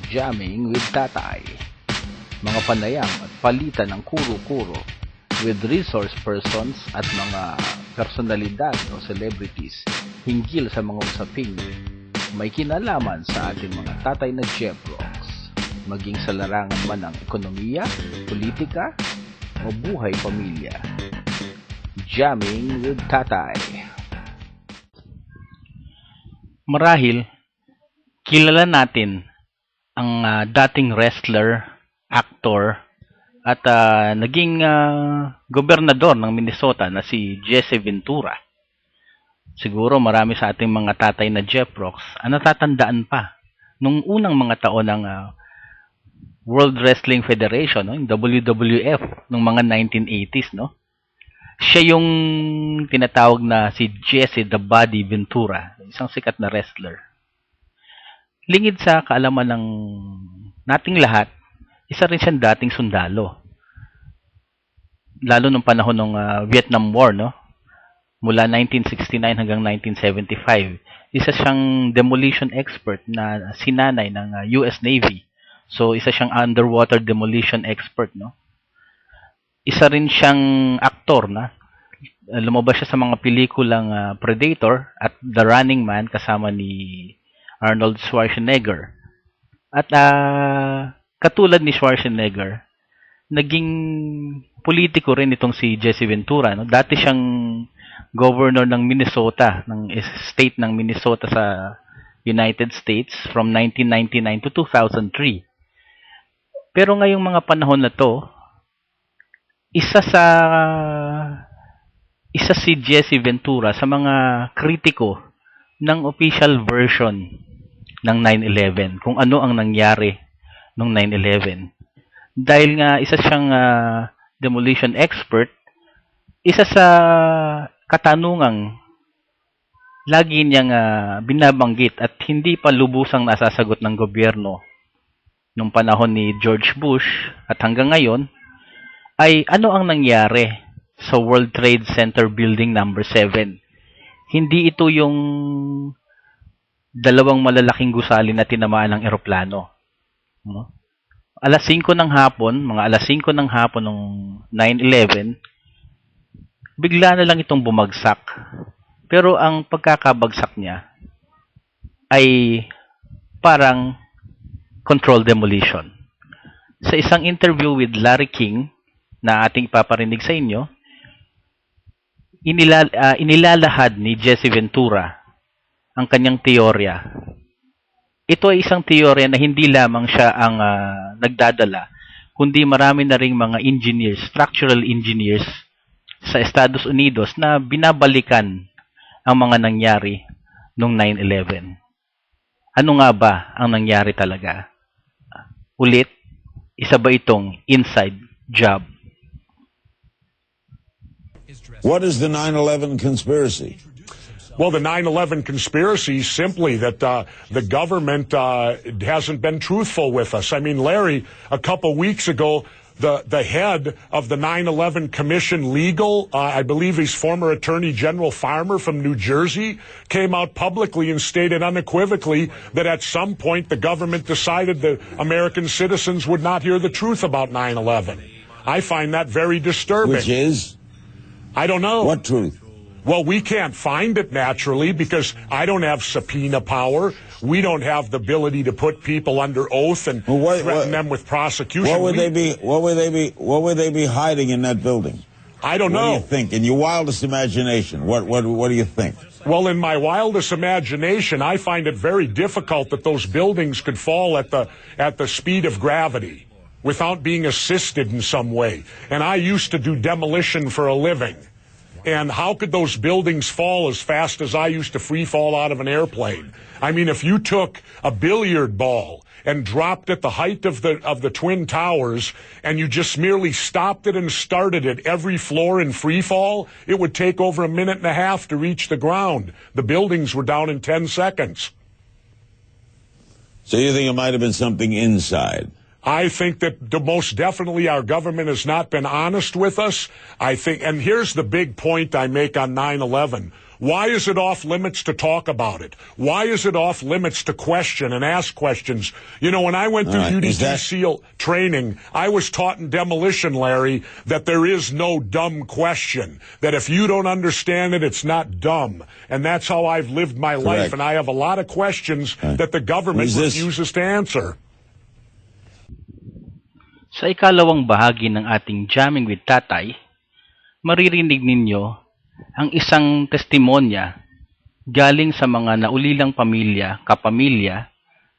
Jamming with Tatay. Mga panayam at palitan ng kuro-kuro with resource persons at mga personalidad o celebrities hinggil sa mga usaping may kinalaman sa ating mga tatay na Jeprox, maging sa larangan man ng ekonomiya, politika, o buhay pamilya. Jamming with Tatay. Marahil, kilala natin ang dating wrestler, actor, at naging gobernador ng Minnesota na si Ventura. Siguro marami sa ating mga tatay na Jeprox ang natatandaan pa nung unang mga taon ng World Wrestling Federation, no? Yung WWF, nung mga 1980s, no? Siya yung tinatawag na si Jesse the Body Ventura, isang sikat na wrestler. Lingid sa kaalaman ng nating lahat, isa rin siyang dating sundalo. Lalo nung panahon ng Vietnam War, no? Mula 1969 hanggang 1975. Isa siyang demolition expert na sinanay ng US Navy. So, isa siyang underwater demolition expert, no? Isa rin siyang aktor na lumabas siya sa mga pelikulang Predator at The Running Man kasama ni Arnold Schwarzenegger. At katulad ni Schwarzenegger, naging politiko rin itong si Jesse Ventura, no? Dati siyang governor ng Minnesota, ng state ng Minnesota sa United States from 1999 to 2003. Pero ngayong mga panahon na to, isa si Jesse Ventura sa mga kritiko ng official version ng 9/11, kung ano ang nangyari noong 9/11. Dahil nga isa siyang demolition expert, isa sa katanungang lagi niyang binabanggit at hindi pa lubusang nasasagot ng gobyerno nung panahon ni George Bush at hanggang ngayon, ay ano ang nangyari sa World Trade Center Building number 7. Hindi ito yung dalawang malalaking gusali na tinamaan ng eroplano. No? Alas 5 ng hapon, mga alas 5 ng hapon ng 9/11, bigla na lang itong bumagsak. Pero ang pagkakabagsak niya ay parang controlled demolition. Sa isang interview with Larry King na ating paparinig sa inyo, inilalahad ni Jesse Ventura ang kanyang teorya. Ito ay isang teorya na hindi lamang siya ang nagdadala, kundi marami na ring mga engineers, structural engineers sa Estados Unidos na binabalikan ang mga nangyari noong 9/11. Ano nga ba ang nangyari talaga? Ulit, isa ba itong inside job? What is the 9/11 conspiracy? Well, the 9/11 conspiracy is simply that the government hasn't been truthful with us. I mean, Larry, a couple weeks ago, the head of the 9/11 Commission Legal, I believe he's former Attorney General Farmer from New Jersey, came out publicly and stated unequivocally that at some point the government decided that American citizens would not hear the truth about 9/11. I find that very disturbing. Which is? I don't know. What truth? Well, we can't find it naturally because I don't have subpoena power. We don't have the ability to put people under oath and threaten them with prosecution. What would they be hiding in that building? I don't know. What do you think? In your wildest imagination, what do you think? Well, in my wildest imagination, I find it very difficult that those buildings could fall at the speed of gravity without being assisted in some way. And I used to do demolition for a living. And how could those buildings fall as fast as I used to free fall out of an airplane? I mean, if you took a billiard ball and dropped at the height of the Twin Towers and you just merely stopped it and started at every floor in free fall, it would take over a minute and a half to reach the ground. The buildings were down in 10 seconds. So you think it might have been something inside? I think that most definitely our government has not been honest with us. I think, and here's the big point I make on 9/11. Why is it off limits to talk about it? Why is it off limits to question and ask questions? You know, when I went through UDT SEAL training, I was taught in demolition, Larry, that there is no dumb question. That if you don't understand it, it's not dumb. And that's how I've lived my life. And I have a lot of questions that the government refuses to answer. Sa ikalawang bahagi ng ating Jamming with Tatay, maririnig ninyo ang isang testimonya galing sa mga naulilang kapamilya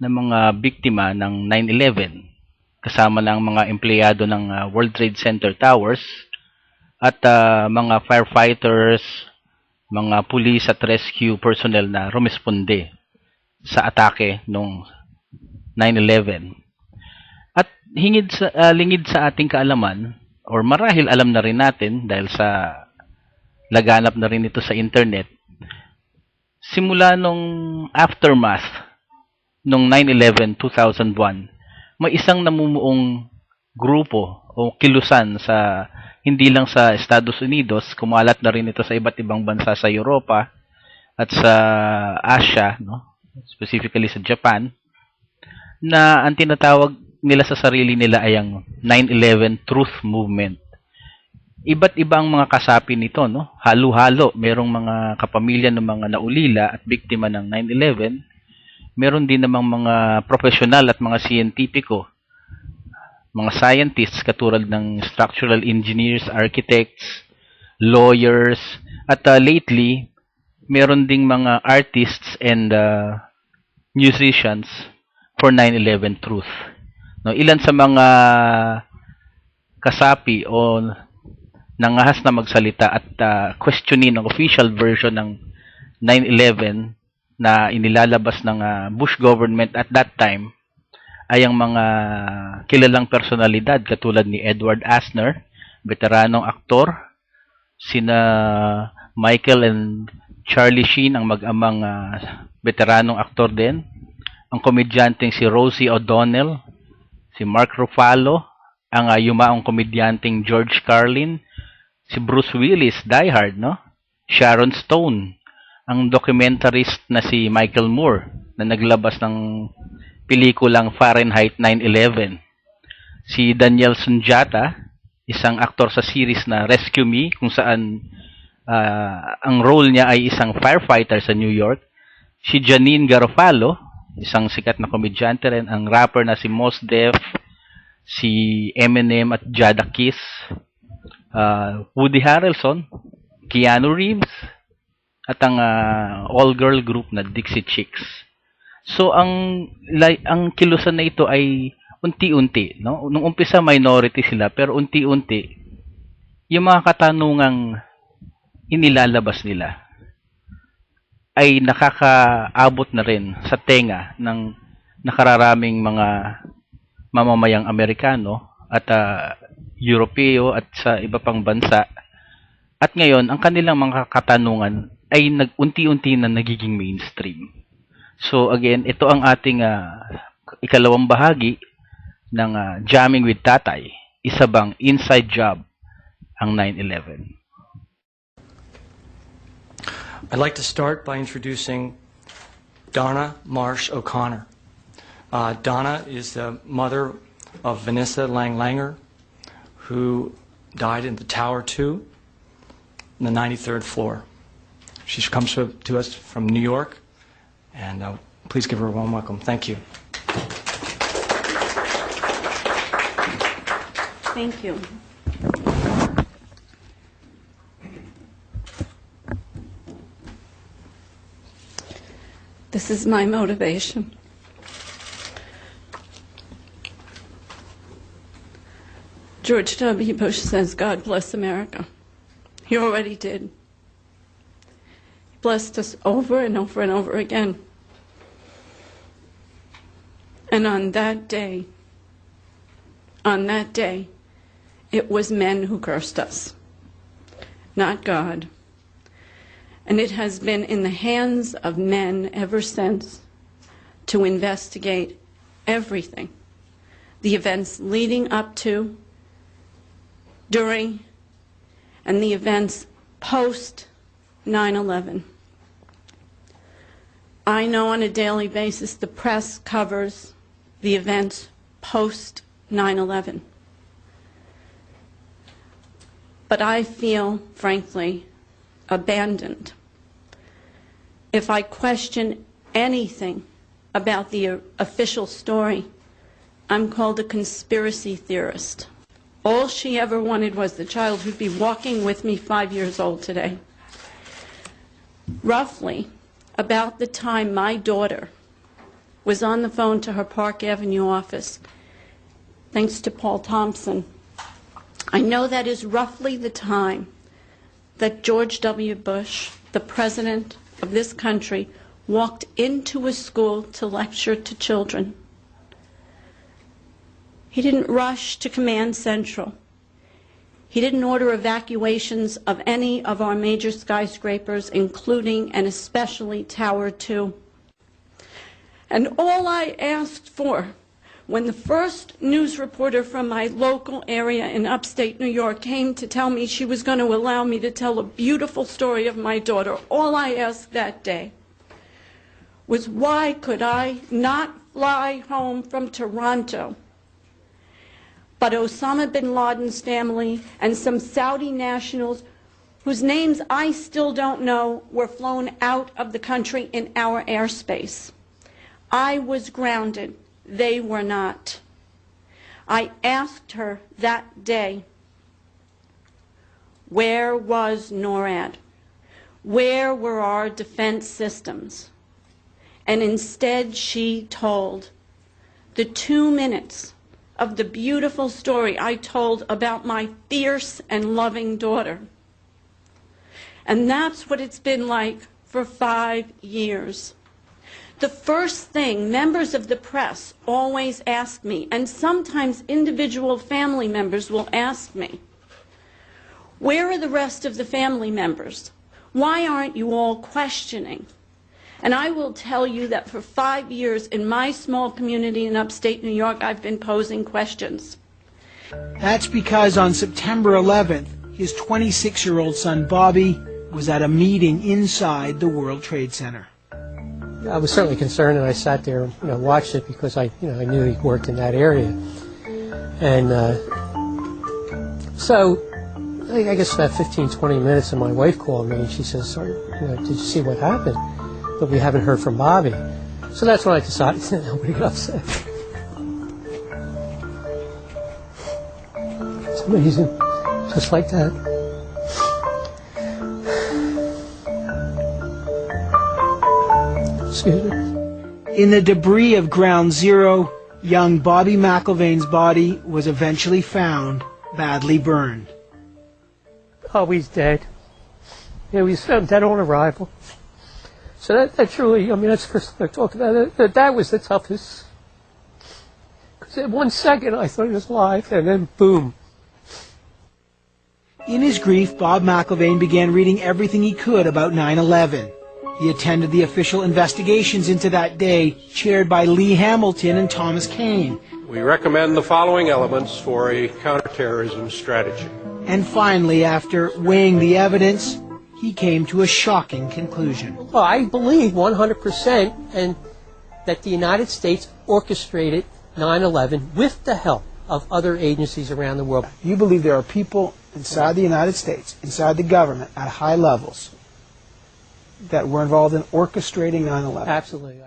ng mga biktima ng 9/11, kasama ng mga empleyado ng World Trade Center Towers at mga firefighters, mga police at rescue personnel na rumisponde sa atake noong 9/11. At lingid sa ating kaalaman, or marahil alam na rin natin dahil sa laganap na rin ito sa internet, simula nung aftermath nung 9/11, 2001, may isang namumuong grupo o kilusan sa hindi lang sa Estados Unidos, kumalat na rin ito sa iba't ibang bansa sa Europa at sa Asia, no? Specifically sa Japan, na ang tinatawag nila sa sarili nila ay ang 9/11 Truth Movement. Iba't ibang mga kasapi nito, no? Halo-halo. Merong mga kapamilya ng mga naulila at biktima ng 9/11. Meron din namang mga profesional at mga siyentipiko, mga scientists katulad ng structural engineers, architects, lawyers, at lately, meron ding mga artists and musicians for 9/11 Truth. No, ilan sa mga kasapi o nangahas na magsalita at questionin ang official version ng 9/11 na inilalabas ng Bush government at that time ay ang mga kilalang personalidad katulad ni Edward Asner, veteranong aktor, sina Michael and Charlie Sheen, ang mag-amang veteranong aktor din, ang komedyanteng si Rosie O'Donnell, si Mark Ruffalo, ang yumaong komedyanteng George Carlin, si Bruce Willis, Die Hard, no? Sharon Stone, ang documentarist na si Michael Moore na naglabas ng pelikulang Fahrenheit 9/11. Si Daniel Sunjata, isang aktor sa series na Rescue Me, kung saan ang role niya ay isang firefighter sa New York. Si Janine Garofalo, isang sikat na komedyante rin, ang rapper na si Mos Def, si Eminem at Jadakiss, Woody Harrelson, Keanu Reeves, at ang all-girl group na Dixie Chicks. So ang kilusan na ito ay unti-unti, no? Nung umpisa minority sila, pero unti-unti yung mga katanungang inilalabas nila ay nakakaabot na rin sa tenga ng nakararaming mga mamamayang Amerikano at Europeo at sa iba pang bansa. At ngayon, ang kanilang mga katanungan ay unti-unti na nagiging mainstream. So again, ito ang ating ikalawang bahagi ng Jamming with Tatay. Isa bang inside job ang 9/11? I'd like to start by introducing Donna Marsh O'Connor. Donna is the mother of Vanessa Langer, who died in the Tower 2 on the 93rd floor. She comes to us from New York, and please give her a warm welcome. Thank you. Thank you. This is my motivation. George W. Bush says, God bless America. He already did. He blessed us over and over and over again. And on that day, it was men who cursed us, not God. And it has been in the hands of men ever since to investigate everything the events leading up to, during, and the events post 9/11. I know on a daily basis the press covers the events post 9/11. But I feel, frankly, abandoned. If I question anything about the official story, I'm called a conspiracy theorist. All she ever wanted was the child who'd be walking with me 5 years old today. Roughly, about the time my daughter was on the phone to her Park Avenue office, thanks to Paul Thompson, I know that is roughly the time that George W. Bush, the president of this country, walked into a school to lecture to children. He didn't rush to Command Central. He didn't order evacuations of any of our major skyscrapers, including and especially Tower 2. And all I asked for when the first news reporter from my local area in upstate New York came to tell me she was going to allow me to tell a beautiful story of my daughter, all I asked that day was, why could I not fly home from Toronto? But Osama bin Laden's family and some Saudi nationals whose names I still don't know were flown out of the country in our airspace. I was grounded. They were not. I asked her that day, where was NORAD? Where were our defense systems? And instead she told the 2 minutes of the beautiful story I told about my fierce and loving daughter. And that's what it's been like for 5 years. The first thing members of the press always ask me, and sometimes individual family members will ask me, where are the rest of the family members? Why aren't you all questioning? And I will tell you that for 5 years in my small community in upstate New York, I've been posing questions. That's because on September 11th, his 26-year-old son Bobby was at a meeting inside the World Trade Center. I was certainly concerned, and I sat there and watched it because I knew he worked in that area. And so I guess about 15, 20 minutes, and my wife called me, and she says, "Sorry, did you see what happened? But we haven't heard from Bobby." So that's when I decided that nobody got upset. It's amazing, just like that. Excuse me. In the debris of Ground Zero, young Bobby McIlvain's body was eventually found, badly burned. Oh, he's dead. Yeah, he's found dead on arrival. So that truly, that's the first thing I talked about. That was the toughest. Because in 1 second I thought he was alive, and then boom. In his grief, Bob McIlvain began reading everything he could about 9/11. He attended the official investigations into that day, chaired by Lee Hamilton and Thomas Kane. We recommend the following elements for a counterterrorism strategy. And finally, after weighing the evidence, he came to a shocking conclusion. Well, I believe 100% and that the United States orchestrated 9/11 with the help of other agencies around the world. You believe there are people inside the United States, inside the government, at high levels, that were involved in orchestrating 9/11? Absolutely.